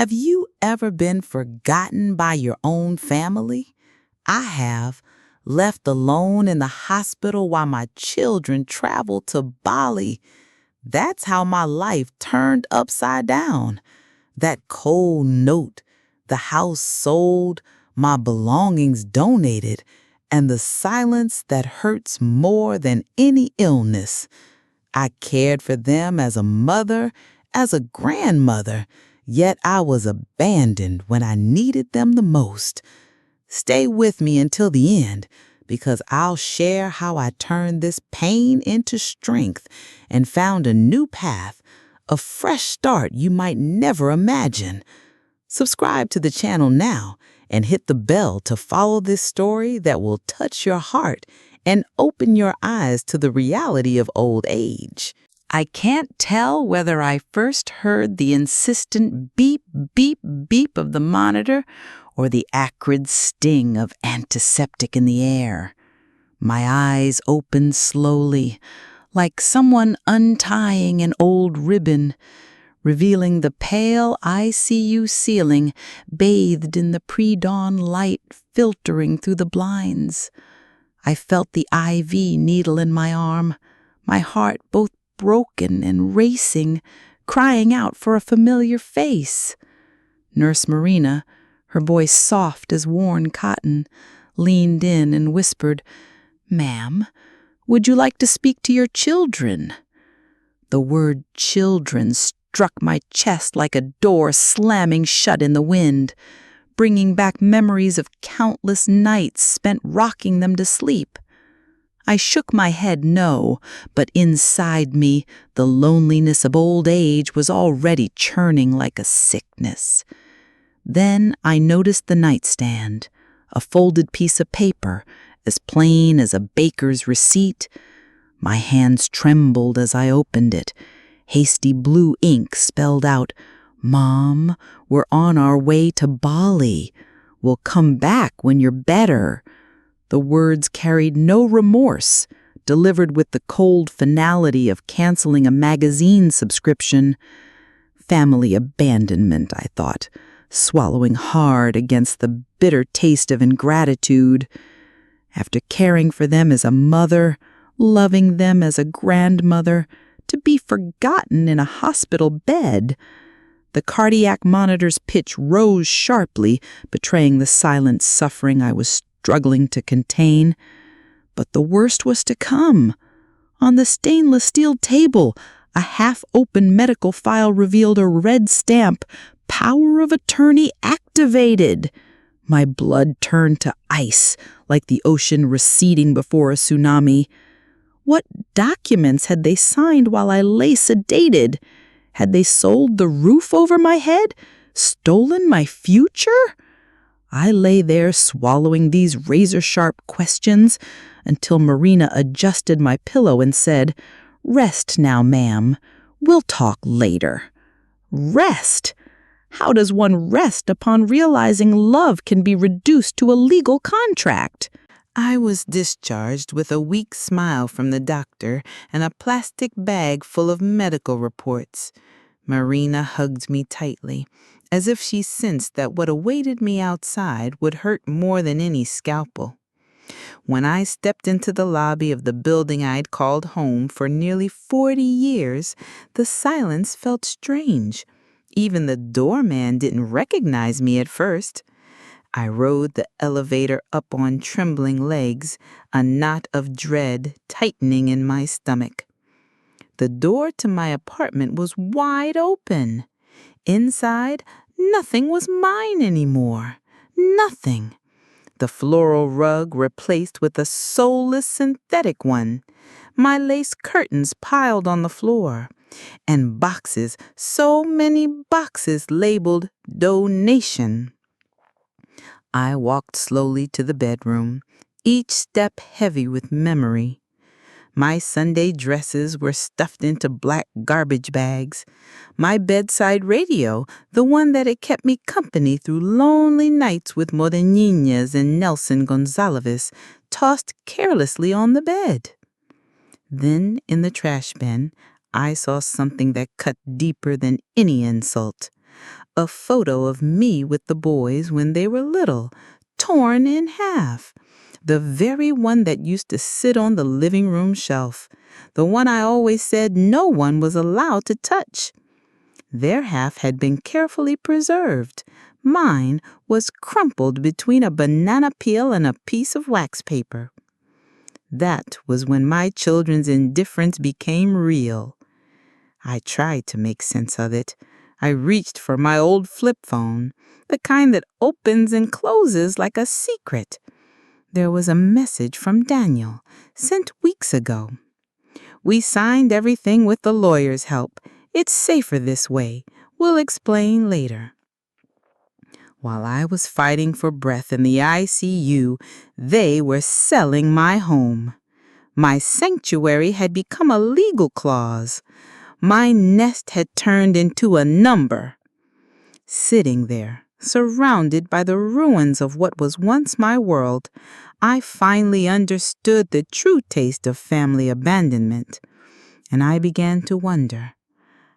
Have you ever been forgotten by your own family? I have. Left alone in the hospital while my children traveled to Bali. That's how my life turned upside down. That cold note, the house sold, my belongings donated, and the silence that hurts more than any illness. I cared for them as a mother, as a grandmother, yet I was abandoned when I needed them the most. Stay with me until the end, because I'll share how I turned this pain into strength and found a new path, a fresh start you might never imagine. Subscribe to the channel now and hit the bell to follow this story that will touch your heart and open your eyes to the reality of old age. I can't tell whether I first heard the insistent beep, beep, beep of the monitor or the acrid sting of antiseptic in the air. My eyes opened slowly, like someone untying an old ribbon, revealing the pale ICU ceiling bathed in the pre-dawn light filtering through the blinds. I felt the IV needle in my arm, my heart both broken and racing, crying out for a familiar face. Nurse Marina, her voice soft as worn cotton, leaned in and whispered, "Ma'am, would you like to speak to your children?" The word children struck my chest like a door slamming shut in the wind, bringing back memories of countless nights spent rocking them to sleep. I shook my head no, but inside me, the loneliness of old age was already churning like a sickness. Then I noticed the nightstand, a folded piece of paper, as plain as a baker's receipt. My hands trembled as I opened it. Hasty blue ink spelled out, "Mom, we're on our way to Bali. We'll come back when you're better." The words carried no remorse, delivered with the cold finality of canceling a magazine subscription. Family abandonment, I thought, swallowing hard against the bitter taste of ingratitude. After caring for them as a mother, loving them as a grandmother, to be forgotten in a hospital bed. The cardiac monitor's pitch rose sharply, betraying the silent suffering I was struggling to contain. But the worst was to come. On the stainless steel table, a half-open medical file revealed a red stamp, "Power of attorney activated." My blood turned to ice, like the ocean receding before a tsunami. What documents had they signed while I lay sedated? Had they sold the roof over my head? Stolen my future? I lay there swallowing these razor-sharp questions until Marina adjusted my pillow and said, "Rest now, ma'am. We'll talk later." Rest? How does one rest upon realizing love can be reduced to a legal contract? I was discharged with a weak smile from the doctor and a plastic bag full of medical reports. Marina hugged me tightly, as if she sensed that what awaited me outside would hurt more than any scalpel. When I stepped into the lobby of the building I'd called home for nearly 40 years, the silence felt strange. Even the doorman didn't recognize me at first. I rode the elevator up on trembling legs, a knot of dread tightening in my stomach. The door to my apartment was wide open. Inside, nothing was mine anymore. Nothing. The floral rug replaced with a soulless synthetic one. My lace curtains piled on the floor. And boxes, so many boxes labeled donation. I walked slowly to the bedroom, each step heavy with memory. My Sunday dresses were stuffed into black garbage bags. My bedside radio, the one that had kept me company through lonely nights with Moreninhas and Nelson Gonzalez, tossed carelessly on the bed. Then, in the trash bin, I saw something that cut deeper than any insult. A photo of me with the boys when they were little, torn in half. The very one that used to sit on the living room shelf. The one I always said no one was allowed to touch. Their half had been carefully preserved. Mine was crumpled between a banana peel and a piece of wax paper. That was when my children's indifference became real. I tried to make sense of it. I reached for my old flip phone, the kind that opens and closes like a secret. There was a message from Daniel, sent weeks ago. We signed everything with the lawyer's help. It's safer this way. We'll explain later. While I was fighting for breath in the ICU, they were selling my home. My sanctuary had become a legal clause. My nest had turned into a number. Sitting there, surrounded by the ruins of what was once my world, I finally understood the true taste of family abandonment. And I began to wonder,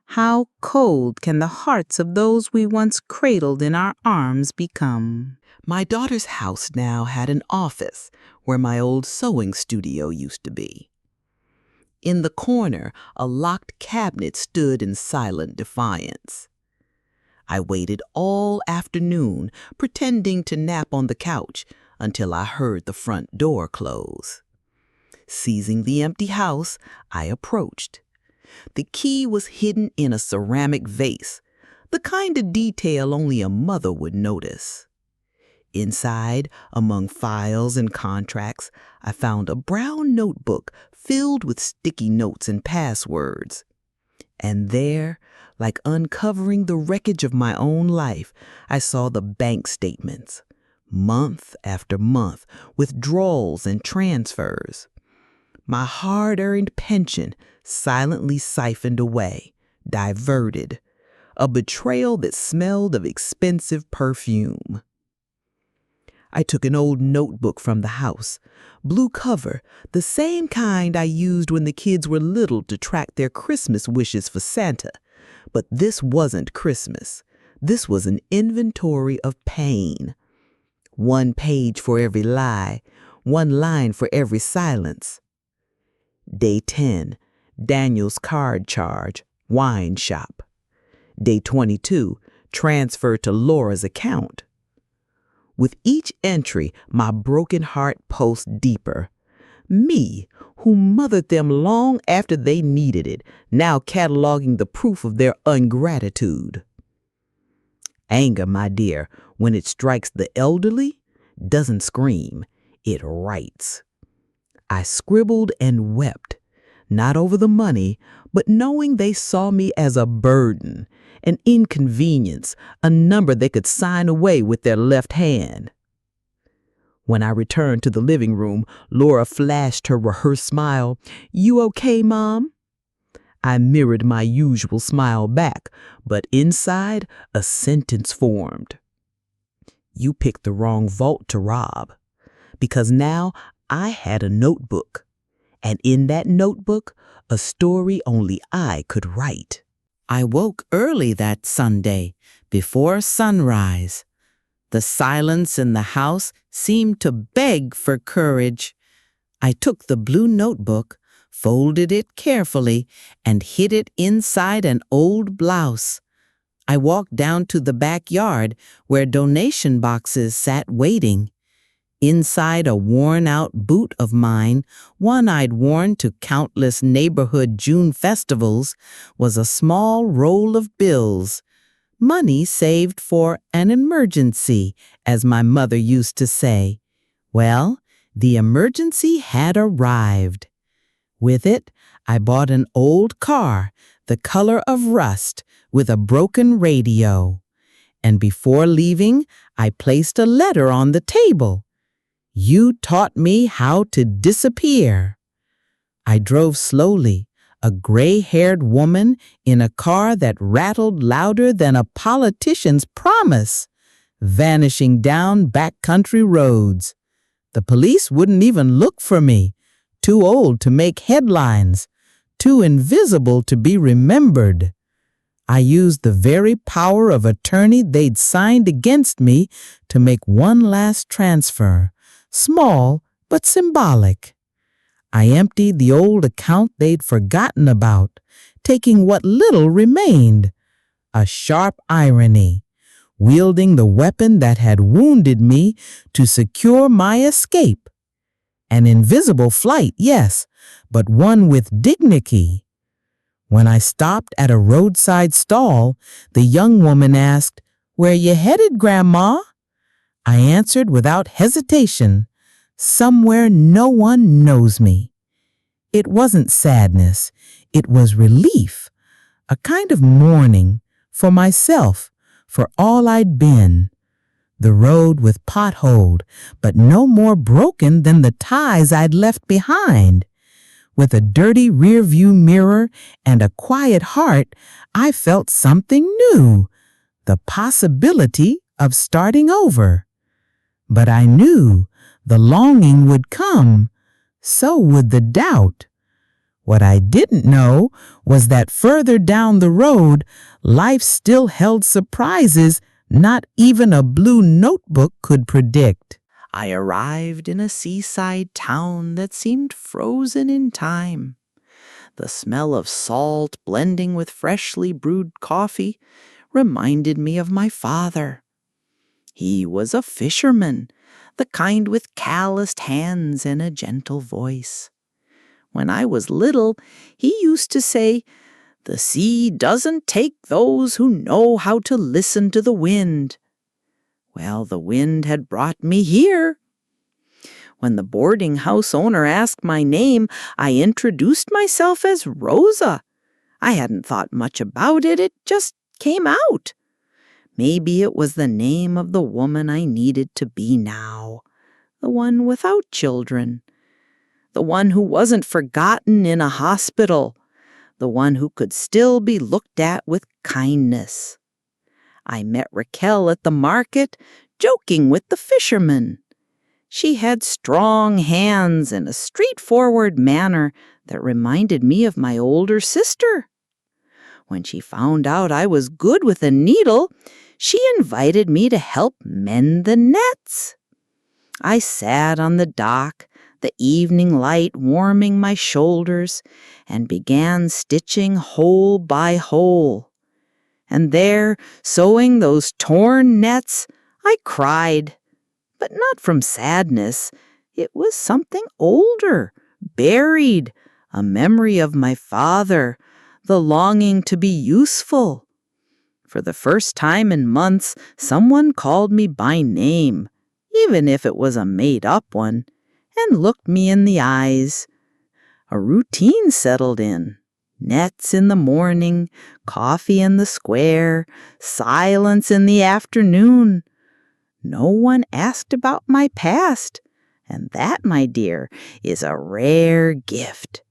how cold can the hearts of those we once cradled in our arms become? My daughter's house now had an office where my old sewing studio used to be. In the corner, a locked cabinet stood in silent defiance. I waited all afternoon, pretending to nap on the couch until I heard the front door close. Seizing the empty house, I approached. The key was hidden in a ceramic vase, the kind of detail only a mother would notice. Inside, among files and contracts, I found a brown notebook filled with sticky notes and passwords. And there, like uncovering the wreckage of my own life, I saw the bank statements, month after month, withdrawals and transfers. My hard-earned pension silently siphoned away, diverted, a betrayal that smelled of expensive perfume. I took an old notebook from the house, blue cover, the same kind I used when the kids were little to track their Christmas wishes for Santa. But this wasn't Christmas. This was an inventory of pain. 1 page for every lie, 1 line for every silence. Day 10, Daniel's card charge, wine shop. Day 22, transfer to Laura's account. With each entry, my broken heart pulsed deeper. Me, who mothered them long after they needed it, now cataloging the proof of their ungratitude. Anger, my dear, when it strikes the elderly, doesn't scream, it writes. I scribbled and wept, not over the money, but knowing they saw me as a burden, an inconvenience, a number they could sign away with their left hand. When I returned to the living room, Laura flashed her rehearsed smile. "You okay, Mom?" I mirrored my usual smile back, but inside a sentence formed. You picked the wrong vault to rob, because now I had a notebook, and in that notebook, a story only I could write. I woke early that Sunday, before sunrise. The silence in the house seemed to beg for courage. I took the blue notebook, folded it carefully, and hid it inside an old blouse. I walked down to the backyard where donation boxes sat waiting. Inside a worn-out boot of mine, one I'd worn to countless neighborhood June festivals, was a small roll of bills. Money saved for an emergency, as my mother used to say. Well, the emergency had arrived. With it, I bought an old car, the color of rust, with a broken radio. And before leaving, I placed a letter on the table. You taught me how to disappear. I drove slowly, a gray-haired woman in a car that rattled louder than a politician's promise, vanishing down backcountry roads. The police wouldn't even look for me, too old to make headlines, too invisible to be remembered. I used the very power of attorney they'd signed against me to make one last transfer, small but symbolic. I emptied the old account they'd forgotten about, taking what little remained. A sharp irony, wielding the weapon that had wounded me to secure my escape. An invisible flight, yes, but one with dignity. When I stopped at a roadside stall, the young woman asked, "Where you headed, Grandma?" I answered without hesitation, "Somewhere no one knows me." It wasn't sadness, it was relief, a kind of mourning for myself, for all I'd been. The road was potholed, but no more broken than the ties I'd left behind. With a dirty rearview mirror and a quiet heart, I felt something new, the possibility of starting over. But I knew the longing would come, so would the doubt. What I didn't know was that further down the road, life still held surprises not even a blue notebook could predict. I arrived in a seaside town that seemed frozen in time. The smell of salt blending with freshly brewed coffee reminded me of my father. He was a fisherman, the kind with calloused hands and a gentle voice. When I was little, he used to say, "The sea doesn't take those who know how to listen to the wind." Well, the wind had brought me here. When the boarding house owner asked my name, I introduced myself as Rosa. I hadn't thought much about it, it just came out. Maybe it was the name of the woman I needed to be now, the one without children, the one who wasn't forgotten in a hospital, the one who could still be looked at with kindness. I met Raquel at the market, joking with the fishermen. She had strong hands and a straightforward manner that reminded me of my older sister. When she found out I was good with a needle, she invited me to help mend the nets. I sat on the dock, the evening light warming my shoulders, and began stitching hole by hole. And there, sewing those torn nets, I cried. But not from sadness. It was something older, buried, a memory of my father, the longing to be useful. For the first time in months, someone called me by name, even if it was a made-up one, and looked me in the eyes. A routine settled in. Nets in the morning, coffee in the square, silence in the afternoon. No one asked about my past, and that, my dear, is a rare gift.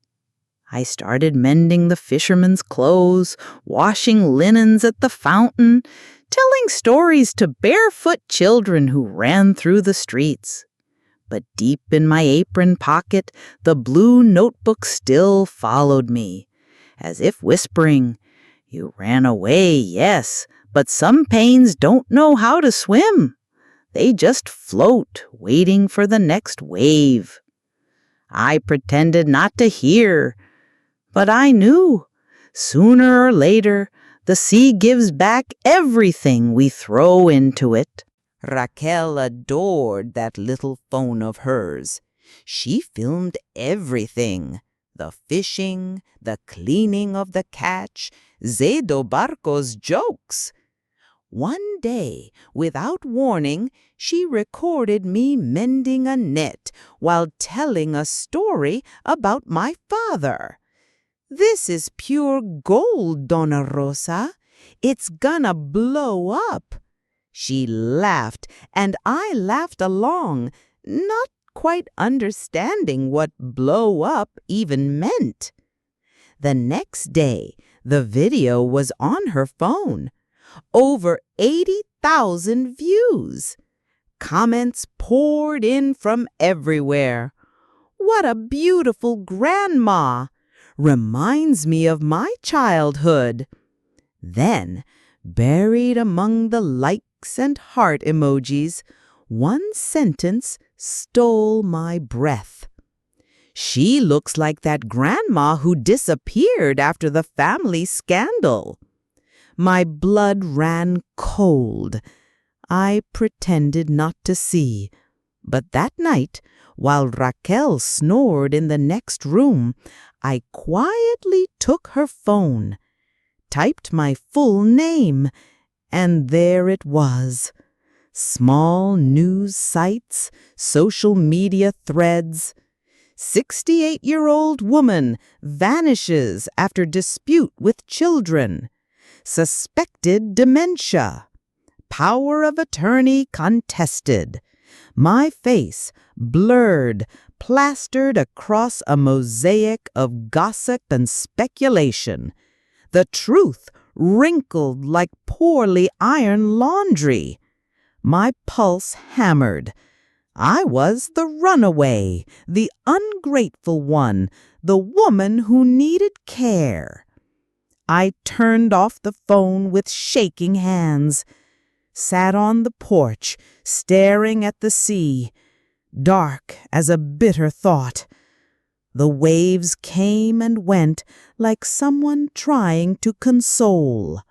I started mending the fishermen's clothes, washing linens at the fountain, telling stories to barefoot children who ran through the streets. But deep in my apron pocket, the blue notebook still followed me, as if whispering, "You ran away, yes, but some pains don't know how to swim. They just float, waiting for the next wave." I pretended not to hear, but I knew. Sooner or later, the sea gives back everything we throw into it. Raquel adored that little phone of hers. She filmed everything. The fishing, the cleaning of the catch, Zedo Barco's jokes. One day, without warning, she recorded me mending a net while telling a story about my father. "This is pure gold, Donna Rosa. It's gonna blow up." She laughed, and I laughed along, not quite understanding what blow up even meant. The next day, the video was on her phone. Over 80,000 views. Comments poured in from everywhere. "What a beautiful grandma! Reminds me of my childhood." Then, buried among the likes and heart emojis, one sentence stole my breath. "She looks like that grandma who disappeared after the family scandal." My blood ran cold. I pretended not to see. But that night, while Raquel snored in the next room, I quietly took her phone, typed my full name, and there it was. Small news sites, social media threads. 68-year-old woman vanishes after dispute with children. Suspected dementia. Power of attorney contested. My face, blurred, plastered across a mosaic of gossip and speculation. The truth wrinkled like poorly ironed laundry. My pulse hammered. I was the runaway, the ungrateful one, the woman who needed care. I turned off the phone with shaking hands, sat on the porch, staring at the sea, dark as a bitter thought. The waves came and went like someone trying to console.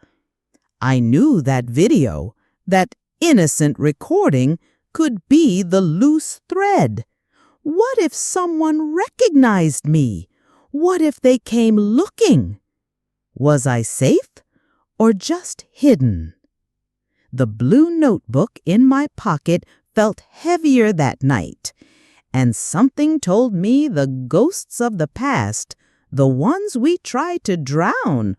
I knew that video, that innocent recording, could be the loose thread. What if someone recognized me? What if they came looking? Was I safe or just hidden? The blue notebook in my pocket felt heavier that night, and something told me the ghosts of the past, the ones we try to drown,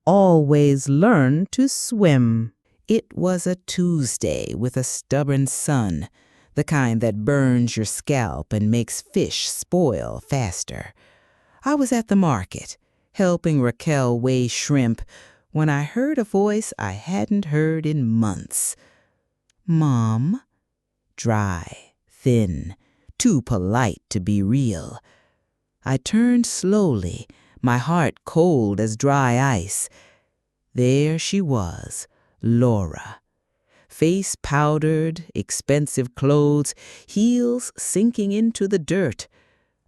always learn to swim. It was a Tuesday with a stubborn sun, the kind that burns your scalp and makes fish spoil faster. I was at the market, helping Raquel weigh shrimp, when I heard a voice I hadn't heard in months. "Mom." Dry, thin, too polite to be real. I turned slowly, my heart cold as dry ice. There she was, Laura. Face powdered, expensive clothes, heels sinking into the dirt.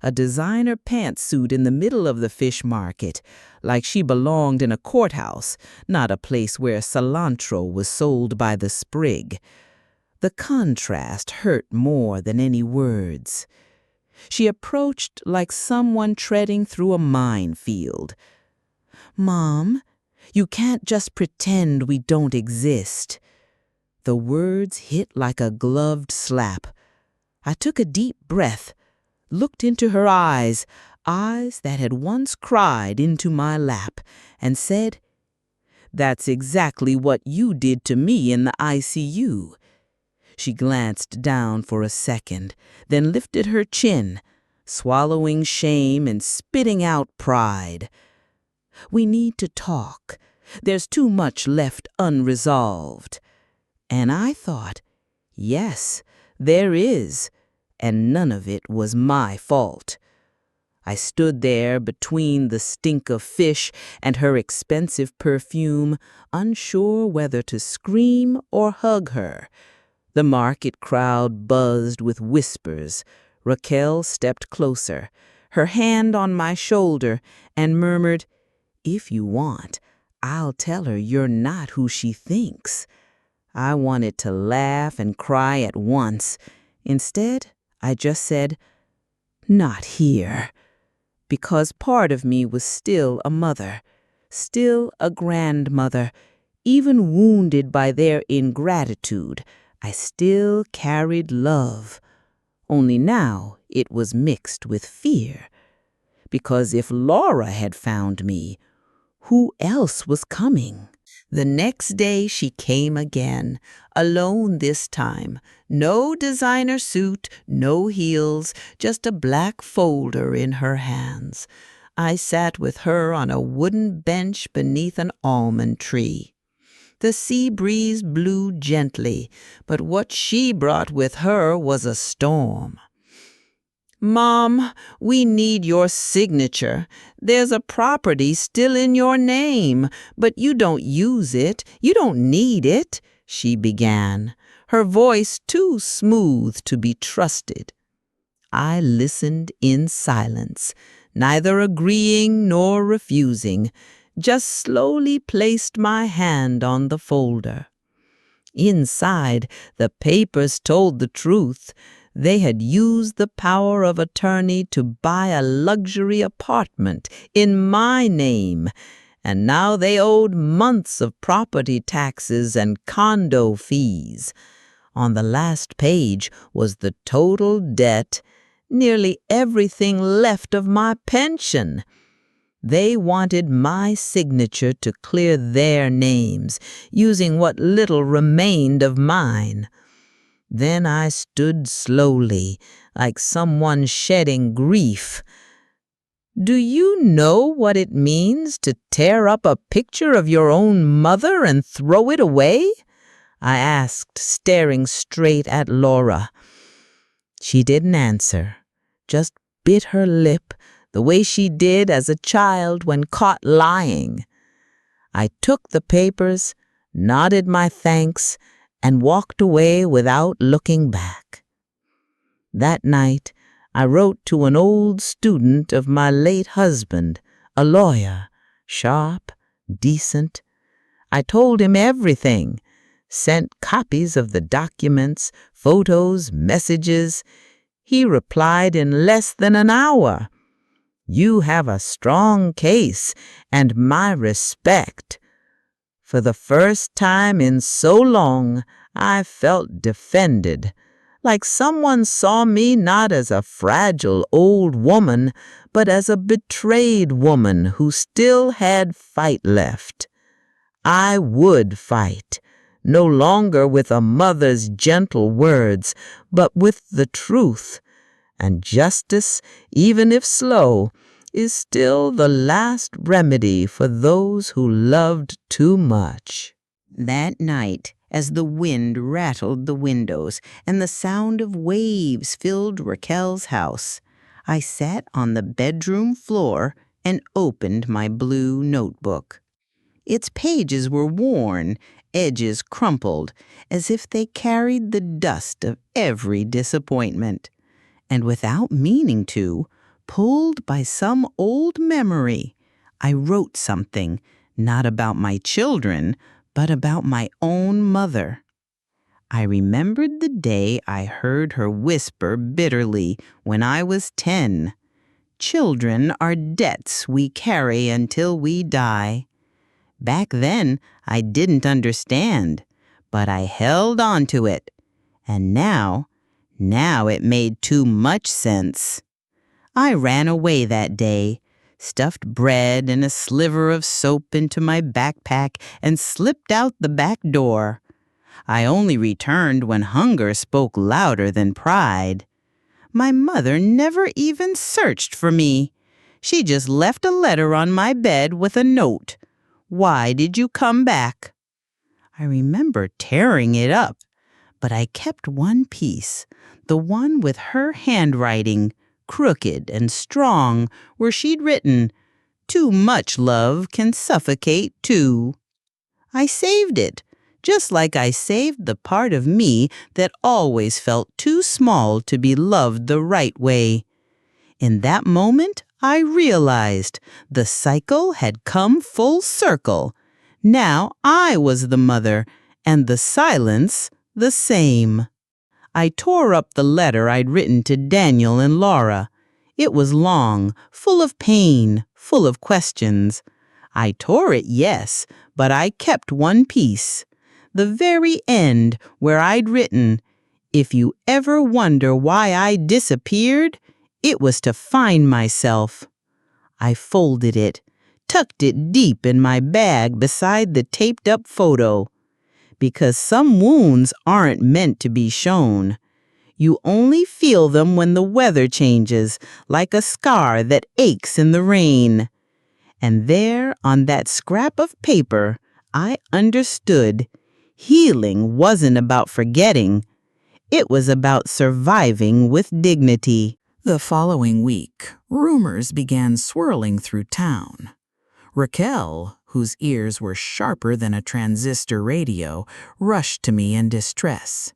A designer pantsuit in the middle of the fish market, like she belonged in a courthouse, not a place where cilantro was sold by the sprig. The contrast hurt more than any words. She approached like someone treading through a minefield. "Mom, you can't just pretend we don't exist." The words hit like a gloved slap. I took a deep breath, looked into her eyes, eyes that had once cried into my lap, and said, "That's exactly what you did to me in the ICU." She glanced down for a second, then lifted her chin, swallowing shame and spitting out pride. "We need to talk. There's too much left unresolved." And I thought, yes, there is, and none of it was my fault. I stood there between the stink of fish and her expensive perfume, unsure whether to scream or hug her. The market crowd buzzed with whispers. Raquel stepped closer, her hand on my shoulder, and murmured, "If you want, I'll tell her you're not who she thinks." I wanted to laugh and cry at once. Instead, I just said, "Not here," because part of me was still a mother, still a grandmother. Even wounded by their ingratitude, I still carried love. Only now it was mixed with fear. Because if Laura had found me, who else was coming? The next day she came again, alone this time. No designer suit, no heels, just a black folder in her hands. I sat with her on a wooden bench beneath an almond tree. The sea breeze blew gently, but what she brought with her was a storm. "Mom, we need your signature. There's a property still in your name, but you don't use it. You don't need it," she began, her voice too smooth to be trusted. I listened in silence, neither agreeing nor refusing, just slowly placed my hand on the folder. Inside, the papers told the truth. They had used the power of attorney to buy a luxury apartment in my name, and now they owed months of property taxes and condo fees. On the last page was the total debt, nearly everything left of my pension. They wanted my signature to clear their names, using what little remained of mine. Then I stood slowly, like someone shedding grief. "Do you know what it means to tear up a picture of your own mother and throw it away?" I asked, staring straight at Laura. She didn't answer, just bit her lip, the way she did as a child when caught lying. I took the papers, nodded my thanks, and walked away without looking back. That night, I wrote to an old student of my late husband, a lawyer, sharp, decent. I told him everything, sent copies of the documents, photos, messages. He replied in less than an hour. "You have a strong case and my respect." For the first time in so long, I felt defended, like someone saw me not as a fragile old woman, but as a betrayed woman who still had fight left. I would fight, no longer with a mother's gentle words, but with the truth. And justice, even if slow, is still the last remedy for those who loved too much. That night, as the wind rattled the windows and the sound of waves filled Raquel's house, I sat on the bedroom floor and opened my blue notebook. Its pages were worn, edges crumpled, as if they carried the dust of every disappointment. And without meaning to, pulled by some old memory, I wrote something, not about my children, but about my own mother. I remembered the day I heard her whisper bitterly when I was 10. "Children are debts we carry until we die." Back then, I didn't understand, but I held on to it. And now it made too much sense. I ran away that day, stuffed bread and a sliver of soap into my backpack, and slipped out the back door. I only returned when hunger spoke louder than pride. My mother never even searched for me. She just left a letter on my bed with a note. "Why did you come back?" I remember tearing it up, but I kept one piece, the one with her handwriting, crooked and strong, where she'd written, "Too much love can suffocate too." I saved it, just like I saved the part of me that always felt too small to be loved the right way. In that moment, I realized the cycle had come full circle. Now I was the mother, and the silence the same. I tore up the letter I'd written to Daniel and Laura. It was long, full of pain, full of questions. I tore it, yes, but I kept one piece. The very end where I'd written, "If you ever wonder why I disappeared, it was to find myself." I folded it, tucked it deep in my bag beside the taped-up photo. Because some wounds aren't meant to be shown. You only feel them when the weather changes, like a scar that aches in the rain. And there, on that scrap of paper, I understood. Healing wasn't about forgetting. It was about surviving with dignity. The following week, rumors began swirling through town. Raquel, whose ears were sharper than a transistor radio, rushed to me in distress.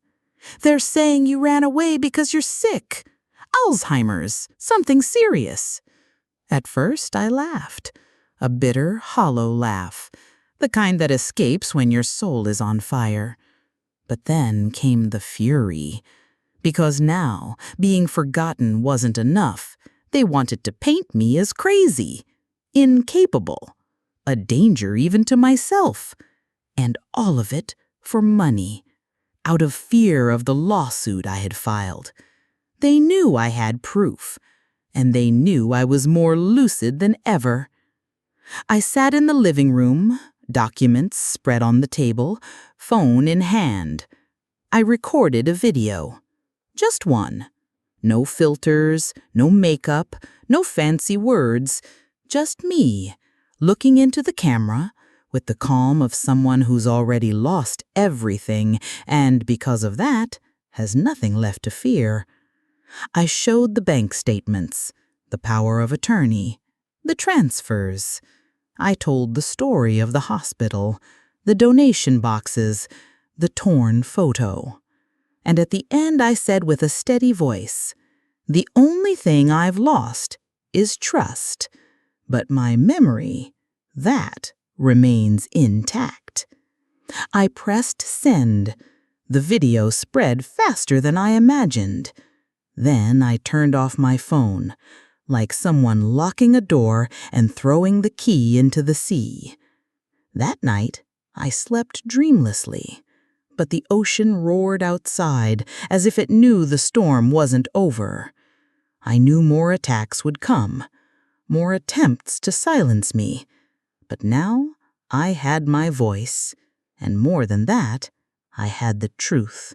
"They're saying you ran away because you're sick. Alzheimer's, something serious." At first, I laughed. A bitter, hollow laugh, the kind that escapes when your soul is on fire. But then came the fury. Because now, being forgotten wasn't enough. They wanted to paint me as crazy, incapable, a danger even to myself. And all of it for money, out of fear of the lawsuit I had filed. They knew I had proof, and they knew I was more lucid than ever. I sat in the living room, documents spread on the table, phone in hand. I recorded a video. Just one. No filters, no makeup, no fancy words. Just me, looking into the camera with the calm of someone who's already lost everything and, because of that, has nothing left to fear. I showed the bank statements, the power of attorney, the transfers. I told the story of the hospital, the donation boxes, the torn photo. And at the end I said with a steady voice, "The only thing I've lost is trust, but my memory, that remains intact." I pressed send. The video spread faster than I imagined. Then I turned off my phone, like someone locking a door and throwing the key into the sea. That night, I slept dreamlessly. But the ocean roared outside as if it knew the storm wasn't over. I knew more attacks would come, more attempts to silence me. But now I had my voice, and more than that, I had the truth.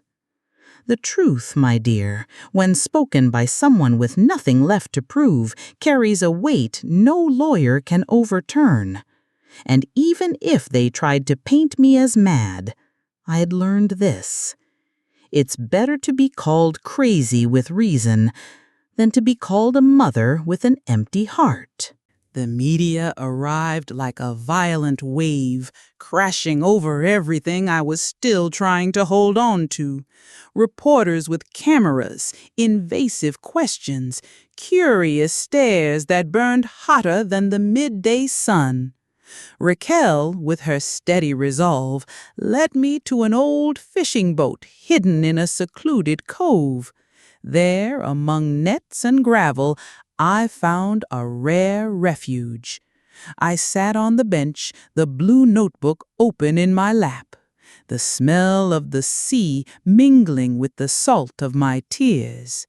The truth, my dear, when spoken by someone with nothing left to prove, carries a weight no lawyer can overturn. And even if they tried to paint me as mad, I had learned this. It's better to be called crazy with reason than to be called a mother with an empty heart. The media arrived like a violent wave, crashing over everything I was still trying to hold on to. Reporters with cameras, invasive questions, curious stares that burned hotter than the midday sun. Raquel, with her steady resolve, led me to an old fishing boat hidden in a secluded cove. There, among nets and gravel, I found a rare refuge. I sat on the bench, the blue notebook open in my lap, the smell of the sea mingling with the salt of my tears.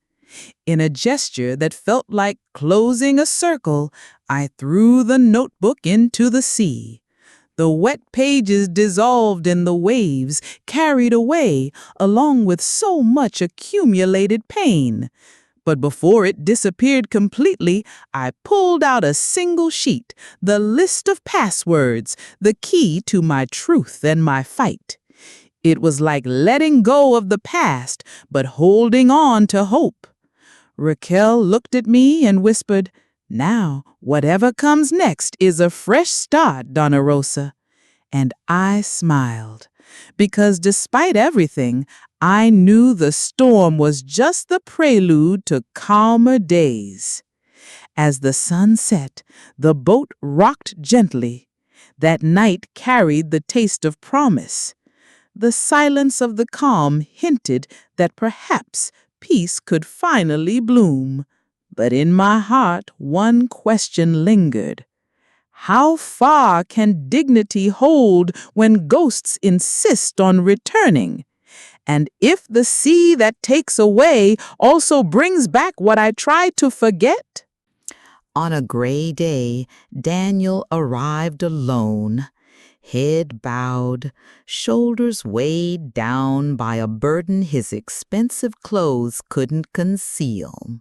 In a gesture that felt like closing a circle, I threw the notebook into the sea. The wet pages dissolved in the waves, carried away, along with so much accumulated pain. But before it disappeared completely, I pulled out a single sheet, the list of passwords, the key to my truth and my fight. It was like letting go of the past, but holding on to hope. Raquel looked at me and whispered, "Now, whatever comes next is a fresh start, Donna Rosa." And I smiled, because despite everything, I knew the storm was just the prelude to calmer days. As the sun set, the boat rocked gently. That night carried the taste of promise. The silence of the calm hinted that perhaps peace could finally bloom. But in my heart, one question lingered. How far can dignity hold when ghosts insist on returning? And if the sea that takes away also brings back what I tried to forget? On a gray day, Daniel arrived alone, head bowed, shoulders weighed down by a burden his expensive clothes couldn't conceal.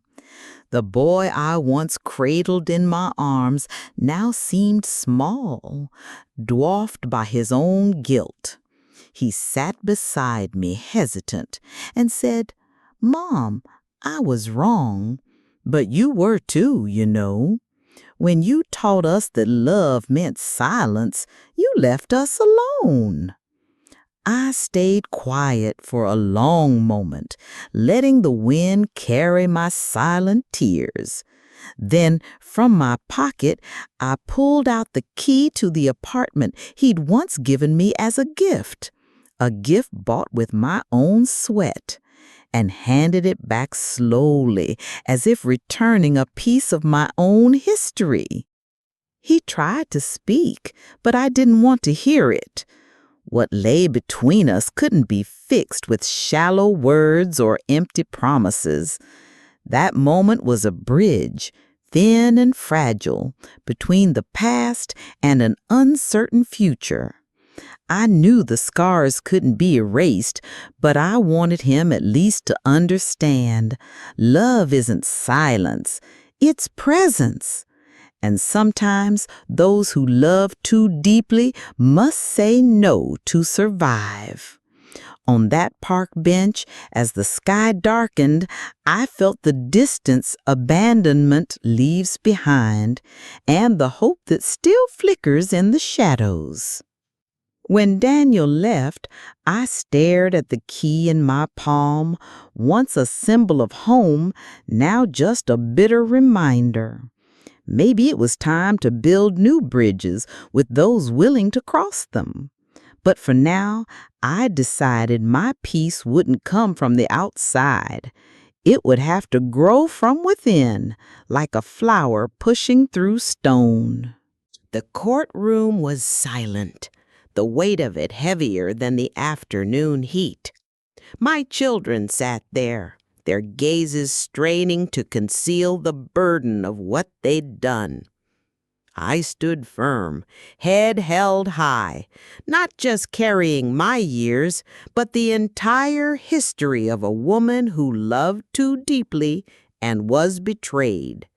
The boy I once cradled in my arms now seemed small, dwarfed by his own guilt. He sat beside me, hesitant, and said, "Mom, I was wrong. But you were too, you know. When you taught us that love meant silence, you left us alone. I stayed quiet for a long moment, letting the wind carry my silent tears. Then, from my pocket, I pulled out the key to the apartment he'd once given me as a gift bought with my own sweat, and handed it back slowly, as if returning a piece of my own history. He tried to speak, but I didn't want to hear it. What lay between us couldn't be fixed with shallow words or empty promises. That moment was a bridge, thin and fragile, between the past and an uncertain future. I knew the scars couldn't be erased, but I wanted him at least to understand. Love isn't silence, it's presence. And sometimes those who love too deeply must say no to survive. On that park bench, as the sky darkened, I felt the distance abandonment leaves behind and the hope that still flickers in the shadows. When Daniel left, I stared at the key in my palm, once a symbol of home, now just a bitter reminder. Maybe it was time to build new bridges with those willing to cross them. But for now, I decided my peace wouldn't come from the outside. It would have to grow from within, like a flower pushing through stone. The courtroom was silent, the weight of it heavier than the afternoon heat. My children sat there, their gazes straining to conceal the burden of what they'd done. I stood firm, head held high, not just carrying my years, but the entire history of a woman who loved too deeply and was betrayed.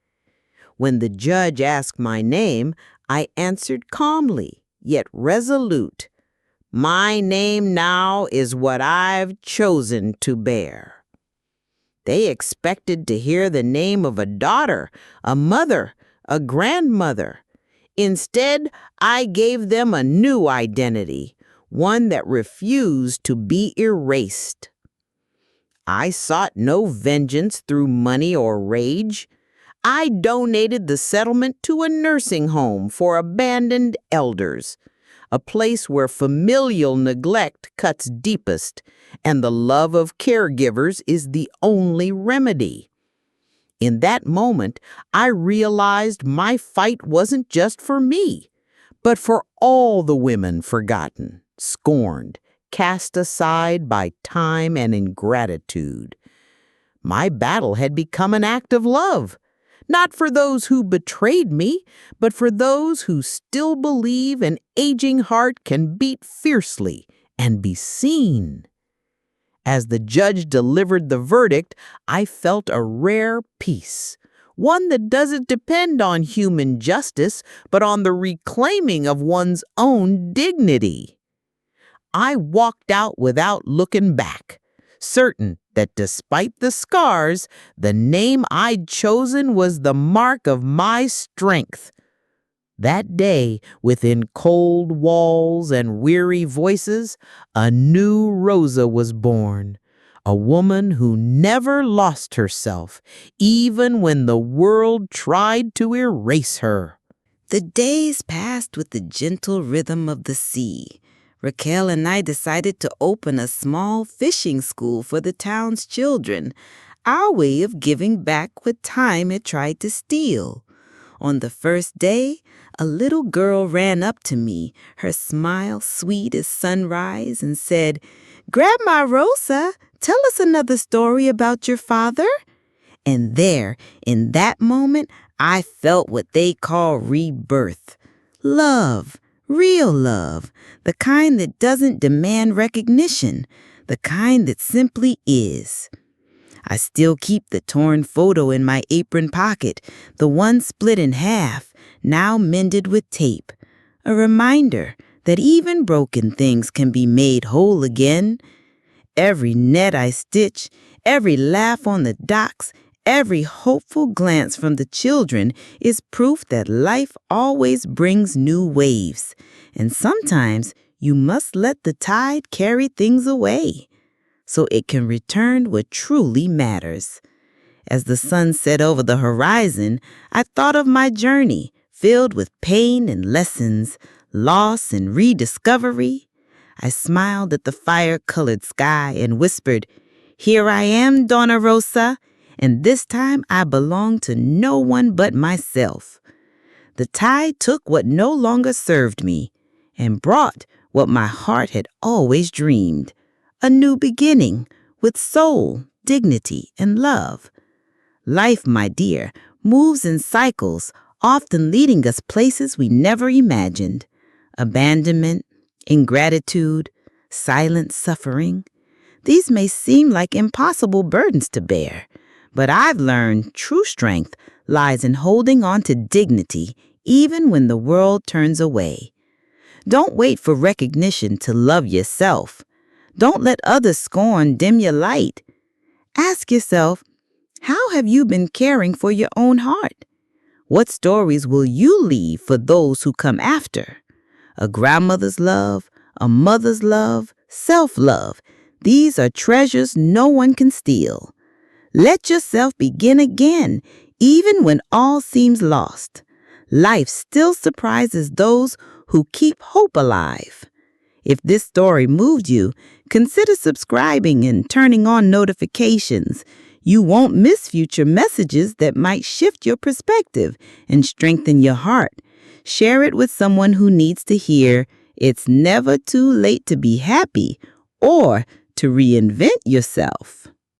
When the judge asked my name, I answered calmly, yet resolute. My name now is what I've chosen to bear. They expected to hear the name of a daughter, a mother, a grandmother. Instead, I gave them a new identity, one that refused to be erased. I sought no vengeance through money or rage. I donated the settlement to a nursing home for abandoned elders, a place where familial neglect cuts deepest and the love of caregivers is the only remedy. In that moment, I realized my fight wasn't just for me, but for all the women forgotten, scorned, cast aside by time and ingratitude. My battle had become an act of love, not for those who betrayed me, but for those who still believe an aging heart can beat fiercely and be seen. As the judge delivered the verdict, I felt a rare peace, one that doesn't depend on human justice, but on the reclaiming of one's own dignity. I walked out without looking back, certain that despite the scars, the name I'd chosen was the mark of my strength. That day, within cold walls and weary voices, a new Rosa was born, a woman who never lost herself, even when the world tried to erase her. The days passed with the gentle rhythm of the sea. Raquel and I decided to open a small fishing school for the town's children, our way of giving back what time had tried to steal. On the first day, a little girl ran up to me, her smile sweet as sunrise, and said, "Grandma Rosa, tell us another story about your father." And there, in that moment, I felt what they call rebirth. Love, real love, the kind that doesn't demand recognition, the kind that simply is. I still keep the torn photo in my apron pocket, the one split in half, now mended with tape. A reminder that even broken things can be made whole again. Every net I stitch, every laugh on the docks, Every hopeful glance from the children is proof that life always brings new waves, and sometimes you must let the tide carry things away so it can return what truly matters. As the sun set over the horizon, I thought of my journey, filled with pain and lessons, loss and rediscovery. I smiled at the fire-colored sky and whispered, "Here I am, Donna Rosa, and this time I belong to no one but myself." The tide took what no longer served me and brought what my heart had always dreamed, a new beginning with soul, dignity, and love. Life, my dear, moves in cycles, often leading us places we never imagined. Abandonment, ingratitude, silent suffering. These may seem like impossible burdens to bear, but I've learned true strength lies in holding on to dignity even when the world turns away. Don't wait for recognition to love yourself. Don't let others' scorn dim your light. Ask yourself, how have you been caring for your own heart? What stories will you leave for those who come after? A grandmother's love, a mother's love, self-love. These are treasures no one can steal. Let yourself begin again, even when all seems lost. Life still surprises those who keep hope alive. If this story moved you, consider subscribing and turning on notifications. You won't miss future messages that might shift your perspective and strengthen your heart. Share it with someone who needs to hear it's never too late to be happy or to reinvent yourself.